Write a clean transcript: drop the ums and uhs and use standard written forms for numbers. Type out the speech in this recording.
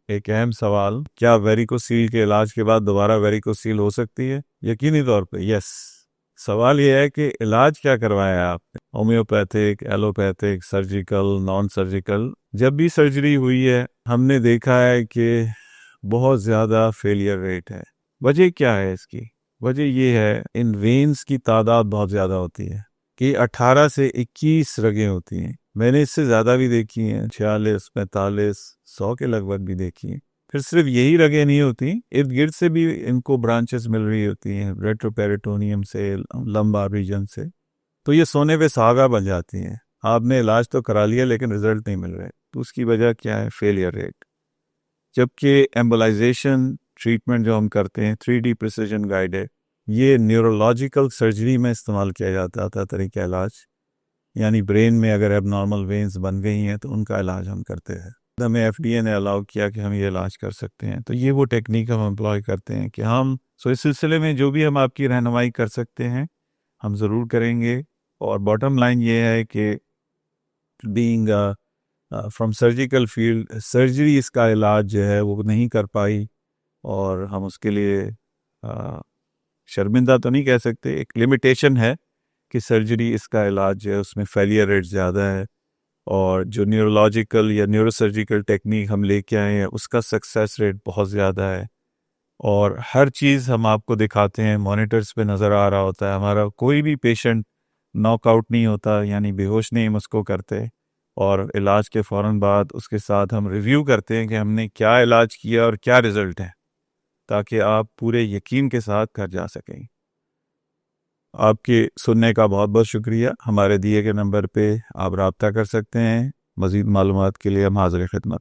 एक अहम सवाल, क्या वेरिकोसील के इलाज के बाद दोबारा वेरिकोसील हो सकती है? यकीनी तौर पे यस। सवाल यह है कि इलाज क्या करवाया आपने, homeopathic, allopathic, surgical, non surgical. जब भी सर्जरी हुई है हमने देखा है कि बहुत ज़्यादा फेलियर रेट है। वजह क्या है इसकी? वजह ये है इन वेन्स की तादाद बहुत ज़्यादा होती है कि 18 से 21 रगें होती हैं। मैंने इससे ज़्यादा भी देखी हैं, 46, 45, 100 के लगभग भी देखी हैं। फिर सिर्फ यही रगें नहीं होती, इर्द गिर्द से भी इनको ब्रांचेस मिल रही होती हैं, रेट्रोपेरिटोनियम से, लंबार रीजन से। तो ये सोने पे सुहागा बन जाती हैं। आपने इलाज तो करा लिया लेकिन रिजल्ट नहीं मिल रहे, तो उसकी वजह क्या है? Failure rate. जबकि एम्बोलाइजेशन ट्रीटमेंट जो हम करते हैं 3D प्रिसिजन गाइडेड, ये न्यूरोलॉजिकल सर्जरी में इस्तेमाल किया जाता था तरीका इलाज। यानी ब्रेन में अगर एबनॉर्मल वेन्स बन गई हैं तो उनका इलाज हम करते हैं। हमें FDA ने अलाउ किया कि हम ये इलाज कर सकते हैं, तो ये वो टेक्निक हम एम्प्लॉय करते हैं कि हम इस सिलसिले में जो भी हम आपकी रहनुमाई कर सकते हैं हम ज़रूर करेंगे। और बॉटम लाइन ये है कि being from surgical field, surgery इसका इलाज जो है वो नहीं कर पाई, और हम उसके लिए शर्मिंदा तो नहीं कह सकते, एक लिमिटेशन है कि सर्जरी इसका इलाज जो है उसमें फेलियर रेट ज़्यादा है। और जो न्यूरोलॉजिकल या न्यूरोसर्जिकल टेक्निक हम लेके आए हैं उसका सक्सेस रेट बहुत ज़्यादा है। और हर चीज़ हम आपको दिखाते हैं, मॉनिटर्स पे नज़र आ रहा होता है। हमारा कोई भी पेशेंट नॉकआउट नहीं होता, यानी बेहोश नहीं हम उसको करते। और इलाज के फ़ौरन बाद उसके साथ हम रिव्यू करते हैं कि हमने क्या इलाज किया और क्या रिज़ल्ट है, ताकि आप पूरे यकीन के साथ घर जा सकें। आपके सुनने का बहुत बहुत शुक्रिया। हमारे दिए गए नंबर पे आप रब्ता कर सकते हैं। मज़ीद मालूमात के लिए हम हाज़िर खिदमत।